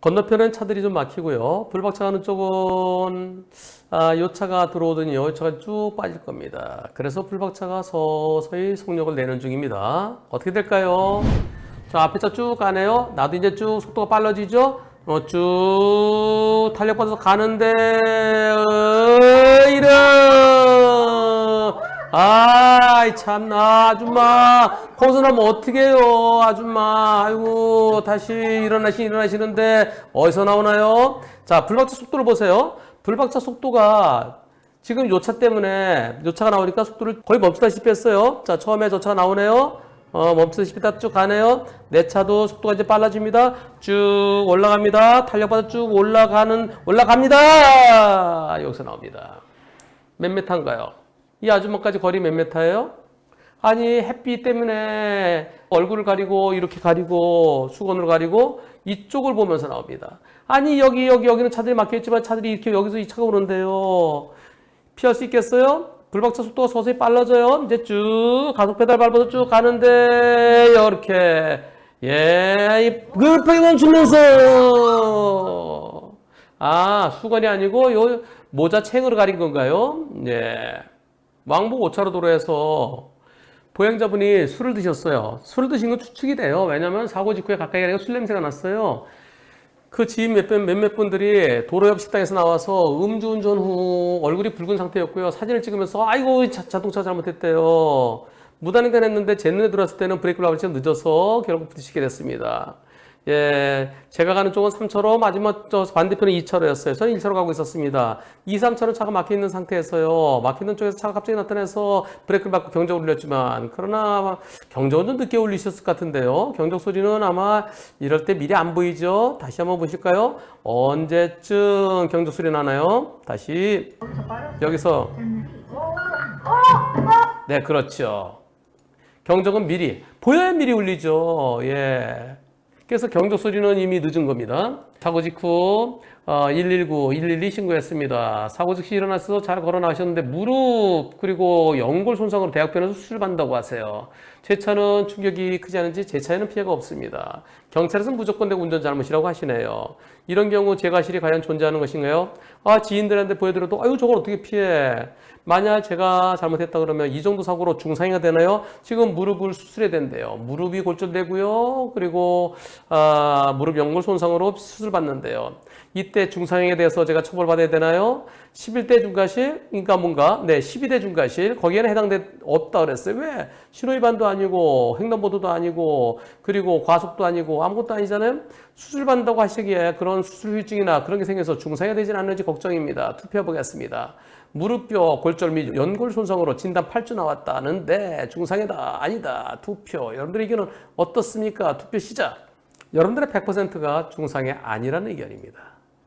건너편은 차들이 좀 막히고요. 불박차 가는 쪽은 요 차가 들어오더니요. 이 차가 쭉 빠질 겁니다. 그래서 불박차가 서서히 속력을 내는 중입니다. 어떻게 될까요? 자, 앞에 차 쭉 가네요. 나도 이제 쭉 속도가 빨라지죠? 쭉 탄력 받아서 가는데 이런 아이 참나 아줌마 거기서 나면 어떻게 해요 아줌마. 아이고 다시 일어나시는데 어디서 나오나요? 자, 불박차 속도를 보세요. 불박차 속도가 지금 요 차 때문에 요 차가 나오니까 속도를 거의 멈추다시피 했어요. 자, 처음에 저 차가 나오네요. 멈추다시피 다 쭉 가네요. 내 차도 속도가 이제 빨라집니다. 쭉 올라갑니다. 탄력받아 쭉 올라갑니다. 여기서 나옵니다. 몇 메타인가요? 이 아줌마까지 거리 몇 메타예요? 아니, 햇빛 때문에 얼굴을 가리고 이렇게 가리고 수건으로 가리고 이쪽을 보면서 나옵니다. 아니, 여기는 차들이 막혀있지만 차들이 이렇게 여기서 이 차가 오는데요. 피할 수 있겠어요? 불박차 속도가 서서히 빨라져요. 이제 쭉 가속 페달 밟아서 쭉 가는데 이렇게 급하게 멈추면서 수건이 아니고 요 모자 챙으로 가린 건가요? 왕복 5차로 도로에서 보행자분이 술을 드셨어요. 술을 드신 건 추측이 돼요. 왜냐하면 사고 직후에 가까이 가니까 술 냄새가 났어요. 그 지인 몇몇 분들이 도로 옆 식당에서 나와서 음주운전 후 얼굴이 붉은 상태였고요. 사진을 찍으면서 아이고 자동차 잘못했대요. 무단횡단 했는데 제 눈에 들어왔을 때는 브레이크를 밟을 때 늦어서 결국 부딪히게 됐습니다. 제가 가는 쪽은 3차로, 마지막 저 반대편은 2차로였어요. 저는 1차로 가고 있었습니다. 2, 3차로 차가 막혀 있는 상태에서요. 막혀 있는 쪽에서 차가 갑자기 나타나서 브레이크를 밟고 경적을 울렸지만, 그러나 경적은 좀 늦게 울리셨을 것 같은데요. 경적 소리는 아마 이럴 때 미리 안 보이죠? 다시 한번 보실까요? 언제쯤 경적 소리 나나요? 다시 여기서 네, 그렇죠. 경적은 미리 보여야 미리 울리죠. 그래서 경적 소리는 이미 늦은 겁니다. 사고 직후 119, 112 신고했습니다. 사고 즉시 일어나서 잘 걸어 나가셨는데 무릎 그리고 연골 손상으로 대학병원에서 수술 받는다고 하세요. 제 차는 충격이 크지 않은지 제 차에는 피해가 없습니다. 경찰에서는 무조건 내가 운전 잘못이라고 하시네요. 이런 경우 제 과실이 과연 존재하는 것인가요? 지인들한테 보여드려도 아유 저걸 어떻게 피해? 만약 제가 잘못했다 그러면 이 정도 사고로 중상해가 되나요? 지금 무릎을 수술해야 된대요. 무릎이 골절되고요. 그리고 무릎 연골 손상으로 수술 받는데요. 이때 중상해에 대해서 제가 처벌받아야 되나요? 11대 중과실, 그러니까 뭔가 12대 중과실 거기에는 없다 그랬어요. 왜? 신호위반도 아니고 횡단보도도 아니고 그리고 과속도 아니고 아무것도 아니잖아요. 수술 받는다고 하시기에 그런 수술 후유증이나 그런 게 생겨서 중상해가 되진 않는지 걱정입니다. 투표해 보겠습니다. 무릎뼈 골절 및 연골 손상으로 진단 8주 나왔다는데 중상해다 아니다 투표. 여러분들 의견은 어떻습니까? 투표 시작. 여러분들의 100%가 중상해 아니라는 의견입니다.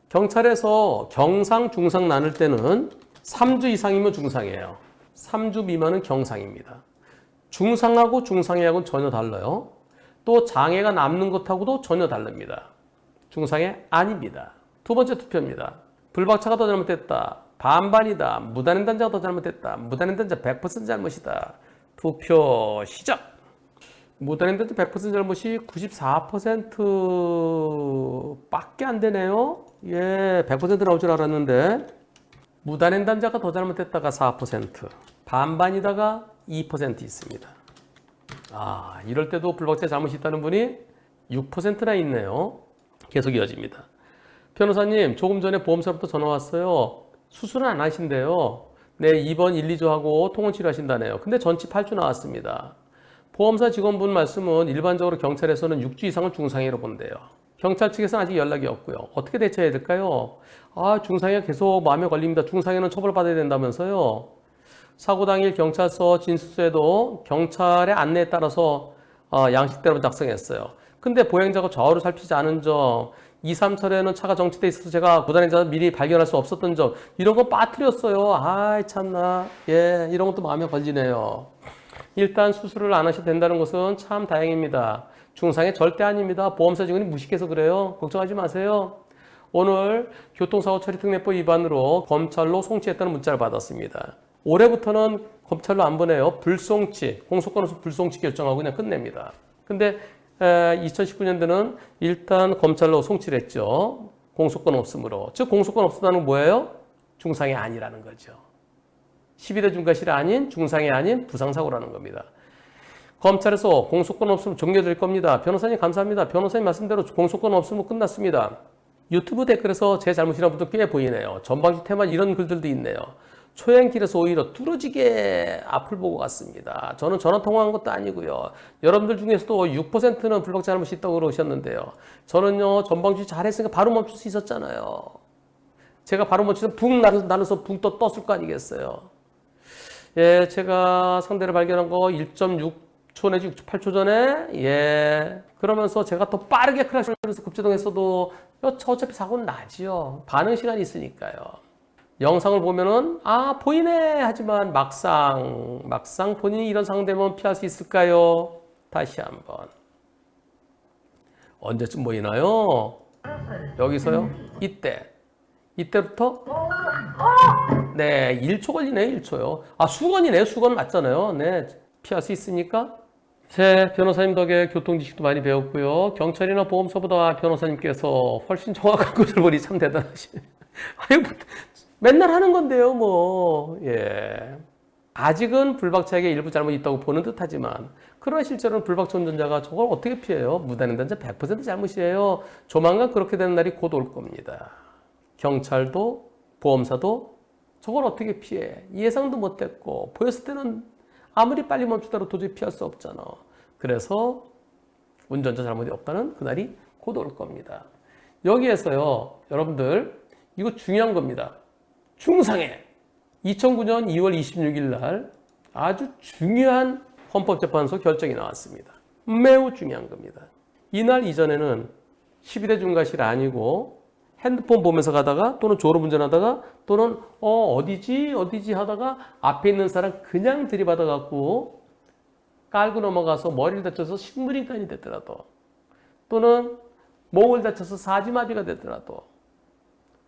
경찰에서 경상 중상 나눌 때는 3주 이상이면 중상이에요. 3주 미만은 경상입니다. 중상하고 중상해하고는 전혀 달라요. 또 장애가 남는 것하고도 전혀 다릅니다. 중상해 아닙니다. 두 번째 투표입니다. 불박차가 더 잘못됐다. 반반이다. 무단횡단자가 더 잘못됐다. 무단횡단자 100% 잘못이다. 투표 시작. 무단횡단자 100% 잘못이 94%밖에 안 되네요. 100% 나올 줄 알았는데 무단횡단자가 더 잘못됐다가 4%, 반반이다가 2% 있습니다. 이럴 때도 불박차 잘못이 있다는 분이 6%나 있네요. 계속 이어집니다. 변호사님, 조금 전에 보험사로부터 전화 왔어요. 수술은 안 하신대요. 입원 1, 2주 하고 통원 치료하신다네요. 근데 전치 8주 나왔습니다. 보험사 직원분 말씀은 일반적으로 경찰에서는 6주 이상은 중상해로 본대요. 경찰 측에서는 아직 연락이 없고요. 어떻게 대처해야 될까요? 중상해가 계속 마음에 걸립니다. 중상해는 처벌받아야 된다면서요. 사고 당일 경찰서 진술서에도 경찰의 안내에 따라서 양식대로 작성했어요. 근데 보행자가 좌우를 살피지 않은 점, 2, 3차로에는 차가 정체돼 있어서 제가 무단횡단을 미리 발견할 수 없었던 점, 이런 거 빠뜨렸어요. 참나. 이런 것도 마음에 걸리네요. 일단 수술을 안 하셔도 된다는 것은 참 다행입니다. 중상해 절대 아닙니다. 보험사 직원이 무식해서 그래요. 걱정하지 마세요. 오늘 교통사고 처리 특례법 위반으로 검찰로 송치했다는 문자를 받았습니다. 올해부터는 검찰로 안 보내요. 불송치, 공소권에서 불송치 결정하고 그냥 끝냅니다. 근데 2019년도는 일단 검찰로 송치했죠. 공소권 없음으로. 즉 공소권 없음다는 건 뭐예요? 중상이 아니라는 거죠. 12대 중과실이 아닌 중상이 아닌 부상사고라는 겁니다. 검찰에서 공소권 없으면 종료될 겁니다. 변호사님 감사합니다. 변호사님 말씀대로 공소권 없으면 끝났습니다. 유튜브 댓글에서 제 잘못이라는 분들 꽤 보이네요. 전방주 테마 이런 글들도 있네요. 초행길에서 오히려 뚫어지게 앞을 보고 갔습니다. 저는 전화 통화한 것도 아니고요. 여러분들 중에서도 6%는 불박 잘못이 있다고 그러셨는데요. 저는요 전방주 잘했으니까 바로 멈출 수 있었잖아요. 제가 바로 멈추면 붕 나눠서 붕 떴을 거 아니겠어요. 예, 제가 상대를 발견한 거 1.6초 내지 8초 전에 예 그러면서 제가 더 빠르게 크라시를 해서 급제동했어도 어차피 사고는 나지요. 반응 시간이 있으니까요. 영상을 보면은 아 보이네 하지만 막상 본인이 이런 상대면 피할 수 있을까요? 다시 한번 언제쯤 보이나요? 여기서요? 이때부터 네 1초 걸리네요. 1초요. 아 수건이네요. 수건 맞잖아요. 네 피할 수 있습니까? 제 변호사님 덕에 교통 지식도 많이 배웠고요. 경찰이나 보험서보다 변호사님께서 훨씬 정확한 것을 보니 참 대단하시네요. 아유 맨날 하는 건데요, 뭐. 예. 아직은 불박차에게 일부 잘못이 있다고 보는 듯 하지만, 그러나 실제로는 불박차 운전자가 저걸 어떻게 피해요? 무단횡단자 100% 잘못이에요. 조만간 그렇게 되는 날이 곧 올 겁니다. 경찰도, 보험사도 저걸 어떻게 피해? 예상도 못했고, 보였을 때는 아무리 빨리 멈추더라도 도저히 피할 수 없잖아. 그래서 운전자 잘못이 없다는 그날이 곧 올 겁니다. 여기에서요, 여러분들, 이거 중요한 겁니다. 중상해 2009년 2월 26일 날 아주 중요한 헌법재판소 결정이 나왔습니다. 매우 중요한 겁니다. 이날 이전에는 12대 중과실 아니고 핸드폰 보면서 가다가 또는 졸음운전하다가 또는 어디지 하다가 앞에 있는 사람 그냥 들이받아 갖고 깔고 넘어가서 머리를 다쳐서 식물인간이 됐더라도 또는 목을 다쳐서 사지마비가 됐더라도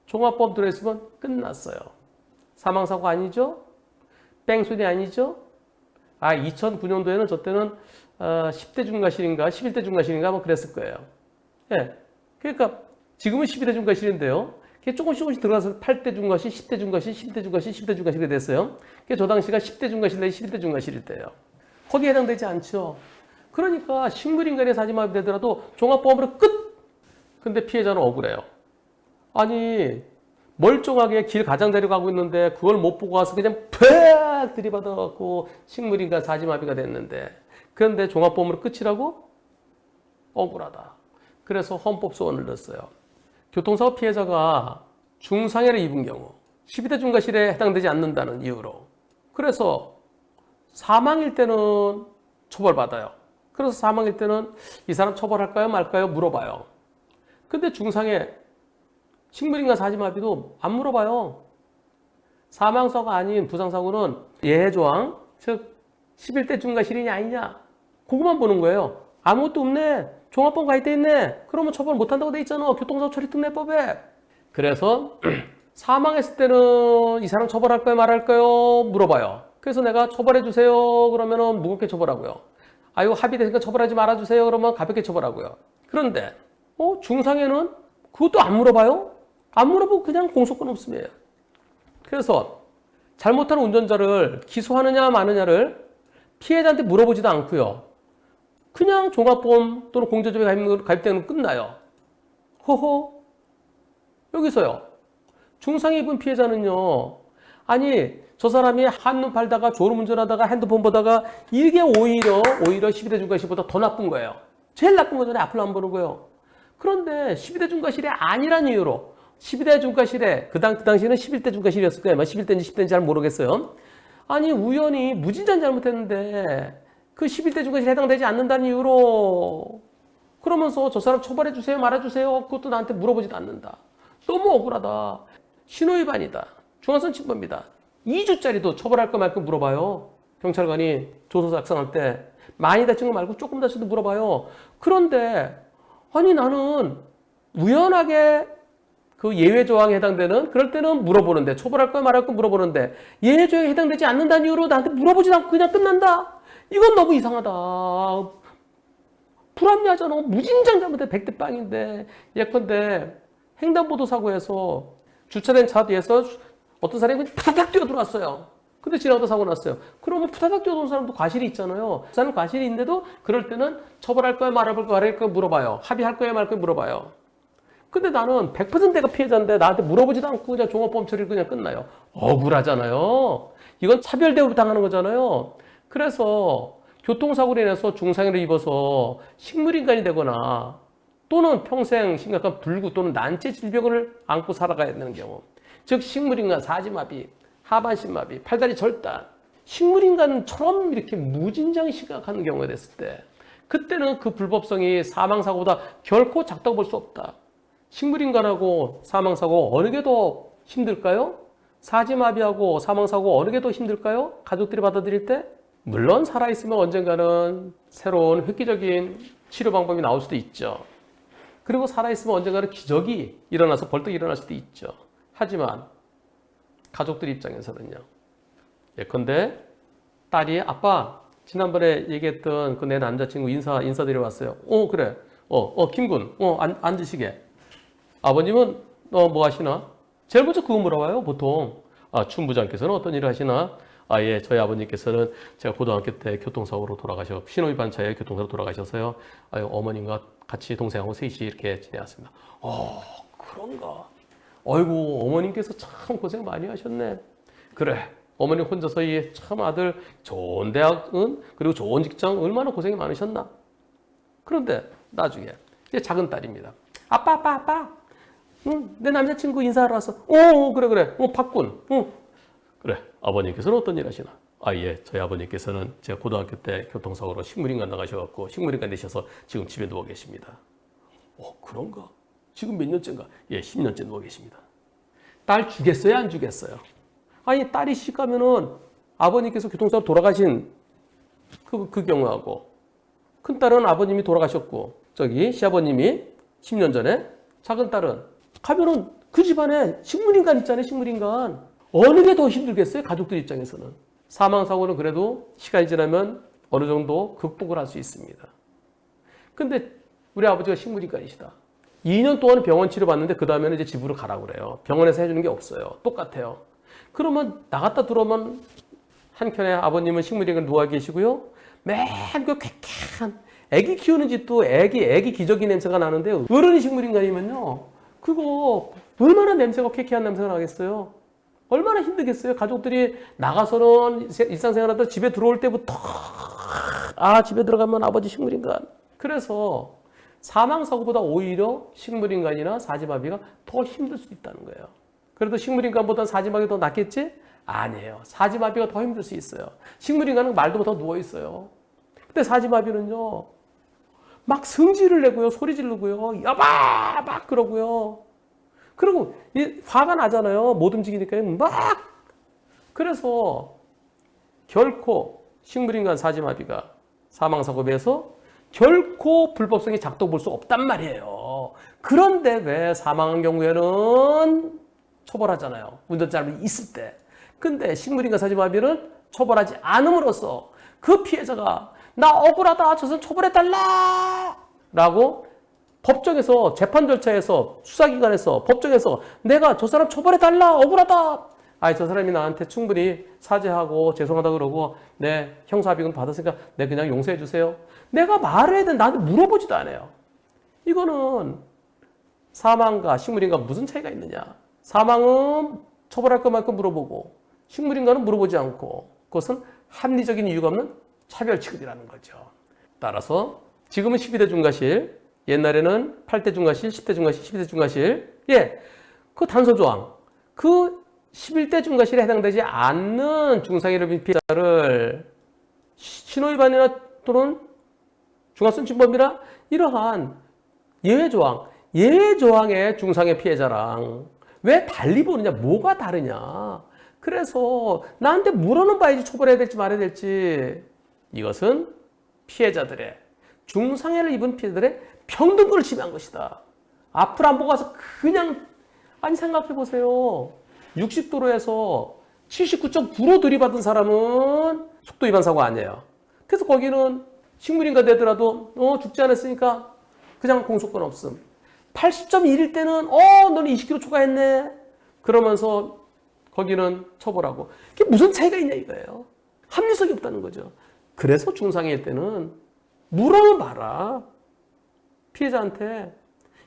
종합보험 들어있으면 끝났어요. 사망사고 아니죠? 뺑소니 아니죠? 2009년도에는 저 때는 10대 중과실인가 11대 중과실인가 뭐 그랬을 거예요. 예. 그러니까 지금은 12대 중과실인데요. 그게 조금씩 들어가서 8대 중과실, 10대 중과실, 11대 중과실, 10대 중과실이 됐어요. 그게 저 당시가 10대 중과실 내지 11대 중과실일 때예요. 거기에 해당되지 않죠. 그러니까 식물인간의 사지마비 되더라도 종합보험으로 끝! 근데 피해자는 억울해요. 아니 멀쩡하게 길 가장자리 가고 있는데 그걸 못 보고 와서 그냥 팍 들이받아갖고 식물인간 사지마비가 됐는데 그런데 종합보험으로 끝이라고? 억울하다. 그래서 헌법소원을 넣었어요. 교통사고 피해자가 중상해를 입은 경우 12대 중과실에 해당되지 않는다는 이유로 그래서 사망일 때는 처벌받아요. 그래서 사망일 때는 이 사람 처벌할까요 말까요 물어봐요. 근데 중상해 식물인간 사지마비도 안 물어봐요. 사망사고가 아닌 부상사고는 예해조항, 즉 11대 중과실이냐 아니냐 그것만 보는 거예요. 아무것도 없네. 종합보험 가입돼 있네. 그러면 처벌 못한다고 돼 있잖아. 교통사고 처리특례법에. 그래서 사망했을 때는 이 사람 처벌할까요 말할까요 물어봐요. 그래서 내가 처벌해 주세요 그러면 무겁게 처벌하고요. 이거 합의됐으니까 처벌하지 말아주세요 그러면 가볍게 처벌하고요. 그런데 중상해는 그것도 안 물어봐요. 안 물어보고 그냥 공소권 없음이에요. 그래서 잘못한 운전자를 기소하느냐 마느냐를 피해자한테 물어보지도 않고요. 그냥 종합보험 또는 공제조합에 가입되면 끝나요. 허허. 여기서요. 중상해 입은 피해자는요. 아니 저 사람이 한눈 팔다가 졸음운전하다가 핸드폰 보다가 이게 오히려 12대 중과실보다 더 나쁜 거예요. 제일 나쁜 거잖아요. 앞을 안 보는 거예요. 그런데 12대 중과실이 아니란 이유로 12대 중과실에 그 당시에는 11대 중과실이었을 거예요. 11대인지 10대인지 잘 모르겠어요. 아니 우연히 무진장 잘못했는데 그 11대 중과실에 해당되지 않는다는 이유로 그러면서 저 사람 처벌해 주세요 말아주세요 그것도 나한테 물어보지도 않는다. 너무 억울하다. 신호위반이다. 중앙선 침범이다. 2주짜리도 처벌할 거 말고 물어봐요. 경찰관이 조서 작성할 때 많이 다친 거 말고 조금 다쳐도 물어봐요. 그런데 아니 나는 우연하게 그 예외조항에 해당되는 그럴 때는 물어보는데 처벌할 거야 말할 거 물어보는데 예외조항에 해당되지 않는다는 이유로 나한테 물어보지도 않고 그냥 끝난다. 이건 너무 이상하다. 불합리하잖아. 무진장 잘못해 100대 빵인데. 예컨대 횡단보도 사고에서 주차된 차 뒤에서 어떤 사람이 푸다닥 뛰어들어왔어요. 근데 지나가다 사고 났어요. 그러면 푸다닥 뛰어드는 사람도 과실이 있잖아요. 그 사람 과실이 있는데도 그럴 때는 처벌할 거야 말할 거야 물어봐요. 합의할 거야 말 거야 물어봐요. 근데 나는 100% 내가 피해자인데 나한테 물어보지도 않고 그냥 종합보험 처리를 그냥 끝나요. 억울하잖아요. 이건 차별대우 당하는 거잖아요. 그래서 교통사고로 인해서 중상해를 입어서 식물인간이 되거나 또는 평생 심각한 불구 또는 난치 질병을 안고 살아가야 되는 경우, 즉 식물인간 사지마비, 하반신마비, 팔다리 절단, 식물인간처럼 이렇게 무진장이 심각한 경우가 됐을 때 그때는 그 불법성이 사망사고보다 결코 작다고 볼 수 없다. 식물인간하고 사망사고 어느 게 더 힘들까요? 사지마비하고 사망사고 어느 게 더 힘들까요? 가족들이 받아들일 때? 물론 살아있으면 언젠가는 새로운 획기적인 치료 방법이 나올 수도 있죠. 그리고 살아있으면 언젠가는 기적이 일어나서 벌떡 일어날 수도 있죠. 하지만 가족들 입장에서는요. 예컨대 딸이 아빠 지난번에 얘기했던 그 내 남자친구 인사드리러 왔어요. 그래. 김군. 앉으시게. 아버님은 뭐 하시나? 제일 먼저 그거 물어봐요. 보통. 춘부장께서는 어떤 일을 하시나? 예, 저희 아버님께서는 제가 고등학교 때 교통사고로 신호위반 차에 교통사고로 돌아가셔서요. 어머님과 같이 동생하고 셋이 이렇게 지내왔습니다. 그런가? 아이고, 어머님께서 참 고생 많이 하셨네. 그래, 어머님 혼자서 참 아들 좋은 대학은 그리고 좋은 직장 얼마나 고생이 많으셨나? 그런데 나중에 이제 작은 딸입니다. 아빠. 내 남자친구 인사하러 왔어. 그래. 박군. 그래, 아버님께서는 어떤 일 하시나? 예, 저희 아버님께서는 제가 고등학교 때 교통사고로 식물인간 나가셔갖고 식물인간 되셔서 지금 집에 누워 계십니다. 그런가? 지금 몇 년째인가? 예, 10년째 누워 계십니다. 딸 주겠어요? 안 주겠어요? 아니, 딸이 시집 가면은 아버님께서 교통사고로 돌아가신 그 경우하고 큰 딸은 아버님이 돌아가셨고 시아버님이 10년 전에 작은 딸은 가면은 그 집안에 식물인간 있잖아요. 식물인간. 어느 게 더 힘들겠어요? 가족들 입장에서는. 사망사고는 그래도 시간이 지나면 어느 정도 극복을 할 수 있습니다. 근데 우리 아버지가 식물인간이시다. 2년 동안 병원 치료받는데 그 다음에는 이제 집으로 가라고 그래요. 병원에서 해주는 게 없어요. 똑같아요. 그러면 나갔다 들어오면 한켠에 아버님은 식물인간 누워 계시고요. 맨 그 쾌쾌한 애기 키우는 집도 애기 기저귀 냄새가 나는데 어른이 식물인간이면요. 그거 얼마나 냄새가 쾌쾌한 냄새가 나겠어요. 얼마나 힘들겠어요. 가족들이 나가서는 일상생활하다 집에 들어올 때부터 집에 들어가면 아버지 식물인간. 그래서 사망사고보다 오히려 식물인간이나 사지마비가 더 힘들 수 있다는 거예요. 그래도 식물인간보다는 사지마비가 더 낫겠지? 아니에요. 사지마비가 더 힘들 수 있어요. 식물인간은 말도 못하고 누워있어요. 근데 사지마비는요. 막 성질을 내고요. 소리 지르고요. 여봐! 막 그러고요. 그리고 화가 나잖아요. 못 움직이니까 막. 그래서 결코 식물인간 사지마비가 사망사고에서 결코 불법성이 작다고 볼 수 없단 말이에요. 그런데 왜 사망한 경우에는 처벌하잖아요. 운전자가 있을 때. 근데 식물인간 사지마비는 처벌하지 않음으로써 그 피해자가 나 억울하다. 저 사람 처벌해달라. 라고 법정에서 재판 절차에서 수사기관에서 법정에서 내가 저 사람 처벌해달라. 억울하다. 저 사람이 나한테 충분히 사죄하고 죄송하다 그러고 내 형사합의금 받았으니까 내 그냥 용서해 주세요. 내가 말을 해야 되는데 나한테 물어보지도 않아요. 이거는 사망과 식물인간 무슨 차이가 있느냐. 사망은 처벌할 것만큼 물어보고 식물인간은 물어보지 않고 그것은 합리적인 이유가 없는 차별 취급이라는 거죠. 따라서 지금은 12대 중과실, 옛날에는 8대 중과실, 10대 중과실, 12대 중과실. 그 단서조항. 그 11대 중과실에 해당되지 않는 중상해를 피해자를 신호위반이나 또는 중하순침범이나 이러한 예외조항의 중상해 피해자랑 왜 달리 보느냐, 뭐가 다르냐. 그래서 나한테 물어는 봐야지 처벌해야 될지 말아야 될지. 이것은 피해자들의 중상해를 입은 피해자들의 평등권을 침해한 것이다. 앞을 안 보고 가서 그냥 생각해 보세요. 60도로에서 79.9로 들이받은 사람은 속도 위반 사고 아니에요. 그래서 거기는 식물인간 되더라도 죽지 않았으니까 그냥 공소권 없음. 80.1일 때는 너는 20kg 초과했네. 그러면서 거기는 처벌하고. 그게 무슨 차이가 있냐 이거예요. 합리성이 없다는 거죠. 그래서 중상해일 때는 물어는 봐라. 피해자한테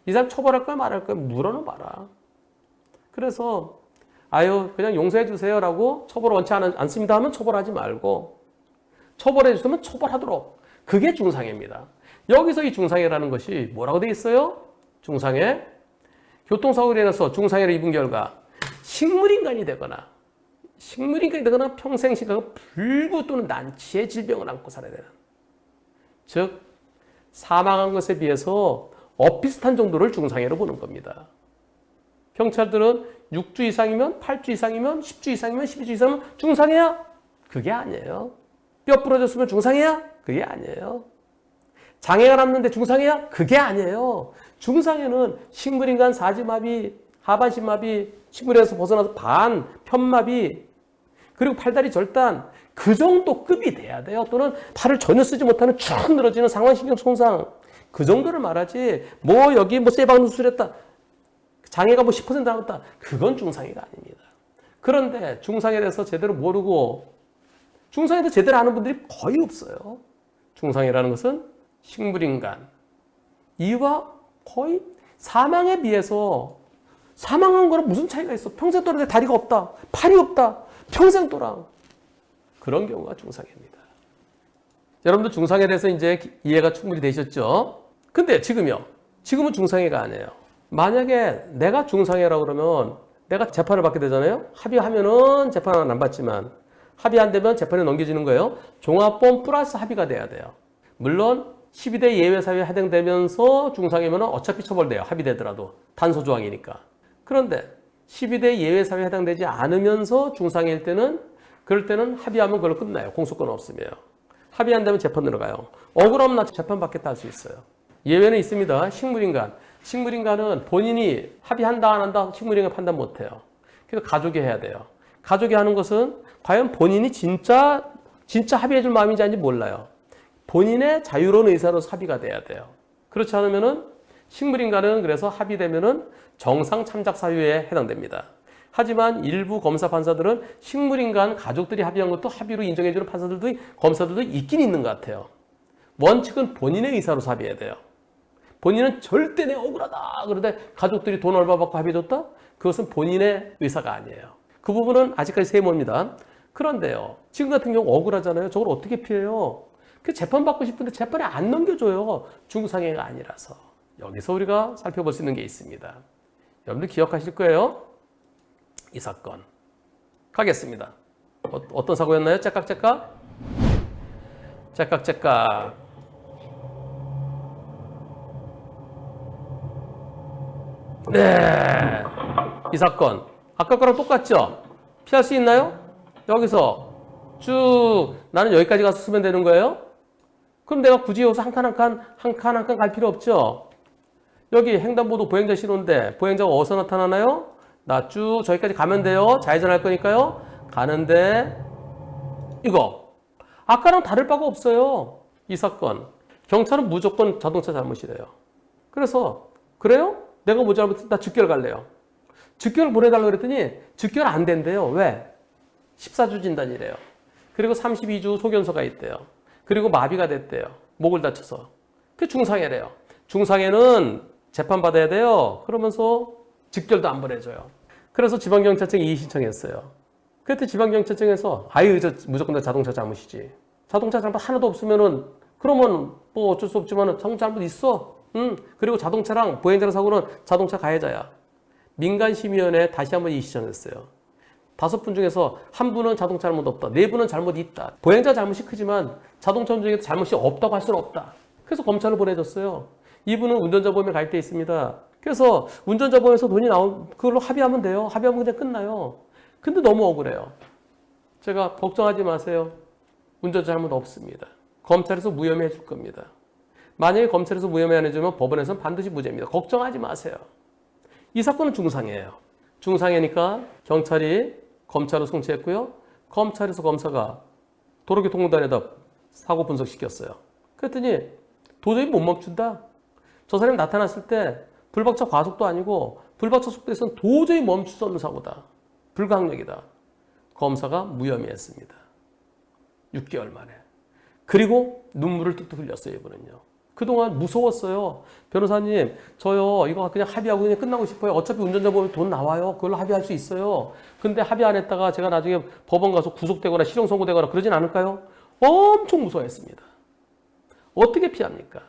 이 사람 처벌할 거야 말할 거야 물어는 봐라. 그래서 그냥 용서해 주세요라고 처벌 원치 않습니다 하면 처벌하지 말고 처벌해 주시면 처벌하도록. 그게 중상해입니다. 여기서 이 중상해라는 것이 뭐라고 돼 있어요? 중상해. 교통사고로 인해서 중상해를 입은 결과 식물인간이 되거나 평생 심각한 불구 또는 난치의 질병을 안고 살아야 되는. 즉 사망한 것에 비해서 엇비슷한 정도를 중상해로 보는 겁니다. 경찰들은 6주 이상이면 8주 이상이면 10주 이상이면 12주 이상이면 중상해야? 그게 아니에요. 뼈 부러졌으면 중상해야? 그게 아니에요. 장애가 남는데 중상해야? 그게 아니에요. 중상해는 식물인간 사지마비, 하반신마비, 식물에서 벗어나서 편마비, 그리고 팔다리 절단, 그 정도 급이 돼야 돼요. 또는 팔을 전혀 쓰지 못하는 쭉 늘어지는 상완신경 손상, 그 정도를 말하지 여기 쇠방 수술했다, 장애가 10% 남았다, 그건 중상해가 아닙니다. 그런데 중상해에 대해서 제대로 모르고 중상해에 대해서 제대로 아는 분들이 거의 없어요. 중상해라는 것은 식물인간 이와 거의 사망에 비해서 사망한 거랑 무슨 차이가 있어? 평생 돌아도 다리가 없다, 팔이 없다, 평생 돌아. 그런 경우가 중상해입니다. 여러분들 중상해에 대해서 이제 이해가 충분히 되셨죠? 근데 지금은 중상해가 아니에요. 만약에 내가 중상해라고 그러면 내가 재판을 받게 되잖아요. 합의하면은 재판은 안 받지만 합의 안 되면 재판에 넘겨지는 거예요. 종합보험 플러스 합의가 돼야 돼요. 물론 12대 예외사유에 해당되면서 중상해면 어차피 처벌돼요. 합의되더라도 단서조항이니까. 그런데 12대 예외사유에 해당되지 않으면서 중상해일 때는 그럴 때는 합의하면 그걸로 끝나요. 공소권 없으면. 합의 안 되면 재판 들어가요. 억울하면 나 재판 받겠다 할 수 있어요. 예외는 있습니다. 식물인간. 식물인간은 본인이 합의한다 안 한다 식물인간 판단 못해요. 그래서 가족이 해야 돼요. 가족이 하는 것은 과연 본인이 진짜 합의해줄 마음인지 아닌지 몰라요. 본인의 자유로운 의사로서 합의가 돼야 돼요. 그렇지 않으면은 식물인간은 그래서 합의되면은 정상 참작 사유에 해당됩니다. 하지만 일부 검사 판사들은 식물인간 가족들이 합의한 것도 합의로 인정해주는 검사들도 있긴 있는 것 같아요. 원칙은 본인의 의사로서 합의해야 돼요. 본인은 절대 내 억울하다 그러는데 가족들이 돈 얼마 받고 합의해줬다? 그것은 본인의 의사가 아니에요. 그 부분은 아직까지 세모입니다. 그런데요, 지금 같은 경우 억울하잖아요. 저걸 어떻게 피해요? 재판 받고 싶은데 재판에 안 넘겨줘요. 중상해가 아니라서. 여기서 우리가 살펴볼 수 있는 게 있습니다. 여러분들 기억하실 거예요. 이 사건 가겠습니다. 어떤 사고였나요? 째깍째깍. 네, 이 사건 아까 거랑 똑같죠? 피할 수 있나요? 여기서 쭉 나는 여기까지 가서 쓰면 되는 거예요? 그럼 내가 굳이 여기서 한 칸 한 칸 갈 필요 없죠? 여기 횡단보도 보행자 신호인데 보행자가 어디서 나타나나요? 나 쭉 저기까지 가면 돼요. 좌회전할 거니까요. 가는데 이거 아까랑 다를 바가 없어요. 이 사건 경찰은 무조건 자동차 잘못이래요. 그래서 그래요? 내가 뭐 잘못했어? 나 즉결 갈래요. 즉결 보내달라고 그랬더니 즉결 안 된대요. 왜? 14주 진단이래요. 그리고 32주 소견서가 있대요. 그리고 마비가 됐대요. 목을 다쳐서. 그게 중상해래요. 중상해는 재판받아야 돼요. 그러면서 즉결도 안 보내줘요. 그래서 지방경찰청에 이의 신청했어요. 그때 지방경찰청에서 저 무조건 다 자동차 잘못이지. 자동차 잘못 하나도 없으면은 그러면 뭐 어쩔 수 없지만은 자동차 잘못 있어. 그리고 자동차랑 보행자랑 사고는 자동차 가해자야. 민간심의위원회에 다시 한번 이의 신청했어요. 5분 중에서 1분은 자동차 잘못 없다. 4분은 잘못이 있다. 보행자 잘못이 크지만 자동차 운전에도 잘못이 없다고 할 수는 없다. 그래서 검찰을 보내줬어요. 이분은 운전자 보험에 가입돼 있습니다. 그래서 운전자 보험에서 돈이 그걸로 합의하면 돼요. 합의하면 그냥 끝나요. 근데 너무 억울해요. 제가 걱정하지 마세요. 운전자 잘못 없습니다. 검찰에서 무혐의 해줄 겁니다. 만약에 검찰에서 무혐의 안 해주면 법원에서는 반드시 무죄입니다. 걱정하지 마세요. 이 사건은 중상해예요. 중상해니까 경찰이 검찰로 송치했고요. 검찰에서 검사가 도로교통공단에다 사고 분석시켰어요. 그랬더니 도저히 못 멈춘다. 저 사람이 나타났을 때 불박차 과속도 아니고 불박차 속도에서는 도저히 멈출 수 없는 사고다. 불가항력이다. 검사가 무혐의했습니다. 6개월 만에. 그리고 눈물을 뚝뚝 흘렸어요, 이분은요. 그동안 무서웠어요. 변호사님, 저요, 이거 그냥 합의하고 그냥 끝나고 싶어요. 어차피 운전자 보면 돈 나와요. 그걸로 합의할 수 있어요. 근데 합의 안 했다가 제가 나중에 법원 가서 구속되거나 실형 선고되거나 그러진 않을까요? 엄청 무서워했습니다. 어떻게 피합니까?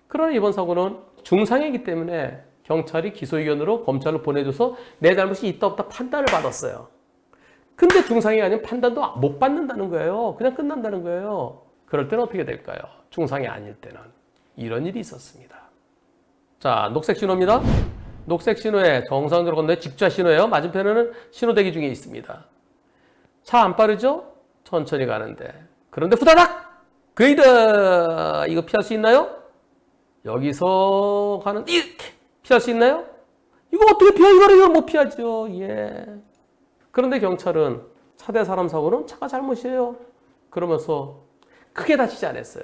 그러나 이번 사고는 중상이기 때문에 경찰이 기소 의견으로 검찰로 보내줘서 내 잘못이 있다 없다 판단을 받았어요. 근데 중상이 아니면 판단도 못 받는다는 거예요. 그냥 끝난다는 거예요. 그럴 때는 어떻게 될까요? 중상이 아닐 때는 이런 일이 있었습니다. 자, 녹색 신호입니다. 녹색 신호에 정상적으로 건너에 직좌 신호예요. 맞은편에는 신호 대기 중에 있습니다. 차 안 빠르죠? 천천히 가는데. 그런데 후다닥! 그레이드! 이거 피할 수 있나요? 여기서 가는 이렇게 피할 수 있나요? 이거 어떻게 피해? 이걸 못 피하죠. 예. 그런데 경찰은 차대 사람 사고는 차가 잘못이에요. 그러면서 크게 다치지 않았어요.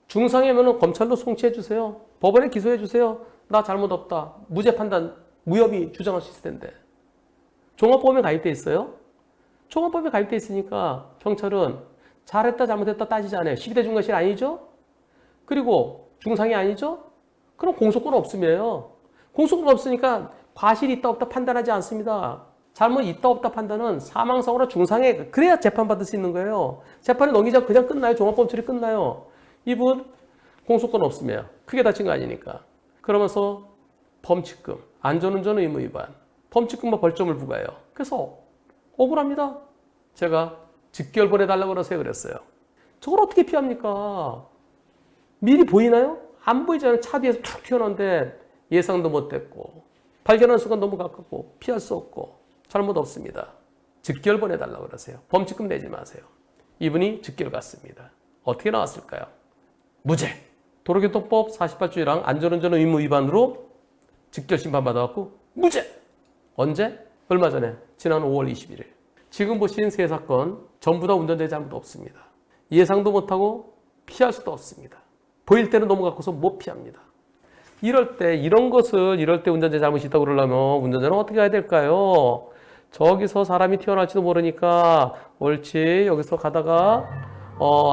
중상이면 검찰로 송치해 주세요. 법원에 기소해 주세요. 나 잘못 없다. 무죄 판단, 무혐의 주장할 수 있을 텐데. 종합법에 가입돼 있어요. 종합법에 가입돼 있으니까 경찰은 잘했다 잘못했다 따지지 않아요. 12대 중과실 아니죠? 그리고 중상이 아니죠? 그럼 공소권 없음이에요. 공소권 없으니까 과실이 있다 없다 판단하지 않습니다. 잘못 있다 없다 판단은 사망사고나 중상해. 그래야 재판받을 수 있는 거예요. 재판이 넘기지 않고 그냥 끝나요. 종합법 처리 끝나요. 이분 공소권 없으며 크게 다친 거 아니니까. 그러면서 범칙금, 안전운전 의무 위반, 범칙금과 벌점을 부과해요. 그래서 억울합니다. 제가 직결 보내달라고 그랬어요. 저걸 어떻게 피합니까? 미리 보이나요? 안 보이잖아요. 차 뒤에서 툭 튀어나오는데 예상도 못했고 발견하는 순간 너무 가깝고 피할 수 없고 잘못 없습니다. 직결 보내달라고 그러세요. 범칙금 내지 마세요. 이분이 직결 갔습니다. 어떻게 나왔을까요? 무죄. 도로교통법 48조랑 안전운전 의무 위반으로 직결 심판 받아갖고 무죄. 언제? 얼마 전에 지난 5월 21일. 지금 보신 세 사건 전부 다 운전자의 잘못 없습니다. 예상도 못하고 피할 수도 없습니다. 보일 때는 너무 가까워서 못 피합니다. 이럴 때 운전자 잘못이 있다고 그러려면 운전자는 어떻게 해야 될까요? 저기서 사람이 튀어나올지도 모르니까 옳지. 여기서 가다가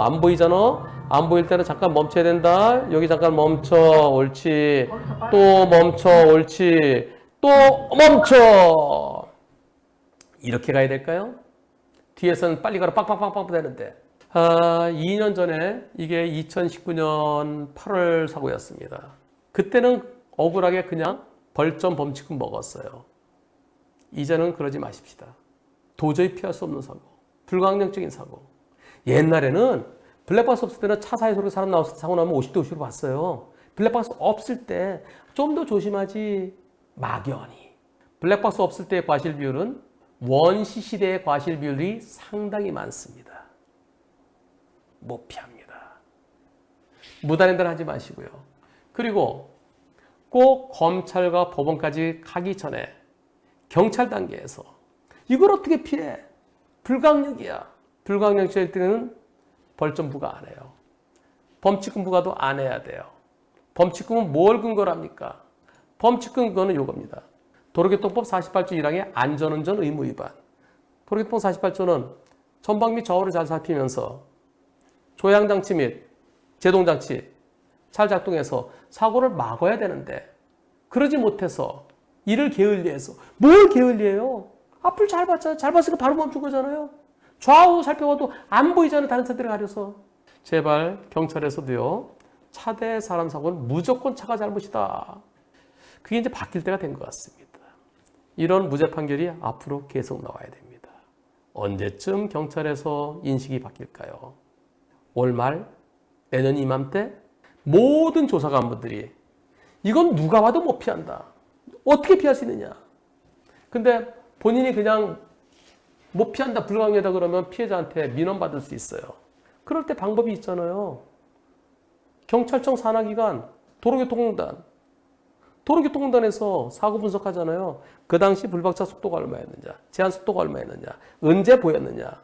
안 보이잖아. 안 보일 때는 잠깐 멈춰야 된다. 여기 잠깐 멈춰. 옳지. 또 멈춰. 옳지. 또 멈춰. 이렇게 가야 될까요? 뒤에서는 빨리 가라 빡빡빡빡 되는데 2년 전에 이게 2019년 8월 사고였습니다. 그때는 억울하게 그냥 벌점 범칙금 먹었어요. 이제는 그러지 마십시다. 도저히 피할 수 없는 사고, 불가항력적인 사고. 옛날에는 블랙박스 없을 때는 차 사이로 사람 나와서 사고 나면 50대 50으로 봤어요. 블랙박스 없을 때 좀 더 조심하지. 막연히. 블랙박스 없을 때의 과실 비율은 원시 시대의 과실 비율이 상당히 많습니다. 못 피합니다. 무단횡단 하지 마시고요. 그리고 꼭 검찰과 법원까지 가기 전에 경찰 단계에서 이걸 어떻게 피해? 불가항력이야. 불가항력일 때는 벌점 부과 안 해요. 범칙금 부과도 안 해야 돼요. 범칙금은 뭘 근거로 합니까? 범칙금 근거는 이겁니다. 도로교통법 48조 1항의 안전운전 의무 위반. 도로교통법 48조는 전방 및 좌우를 잘 살피면서 조향장치 및 제동장치 잘 작동해서 사고를 막아야 되는데 그러지 못해서 이를 게을리해서 뭘 게을리해요? 앞을 잘 봤잖아요. 잘 봤으니까 바로 멈춘 거잖아요. 좌우 살펴봐도 안 보이잖아요. 다른 차들이 가려서. 제발 경찰에서도요. 차대 사람 사고는 무조건 차가 잘못이다. 그게 이제 바뀔 때가 된 것 같습니다. 이런 무죄 판결이 앞으로 계속 나와야 됩니다. 언제쯤 경찰에서 인식이 바뀔까요? 올 말, 내년 이맘때 모든 조사관분들이 이건 누가 와도 못 피한다. 어떻게 피할 수 있느냐? 근데 본인이 그냥 못 피한다, 불가항력이다 그러면 피해자한테 민원받을 수 있어요. 그럴 때 방법이 있잖아요. 경찰청 산하기관, 도로교통공단에서 사고 분석하잖아요. 그 당시 불박차 속도가 얼마였느냐, 제한 속도가 얼마였느냐, 언제 보였느냐,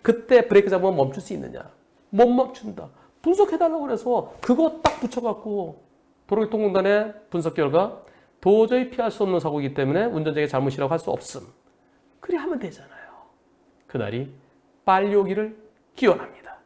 그때 브레이크 잡으면 멈출 수 있느냐, 못 멈춘다. 분석해달라고 그래서 그거 딱 붙여갖고 도로교통공단의 분석 결과 도저히 피할 수 없는 사고이기 때문에 운전자의 잘못이라고 할 수 없음. 그래 하면 되잖아요. 그날이 빨리 오기를 기원합니다.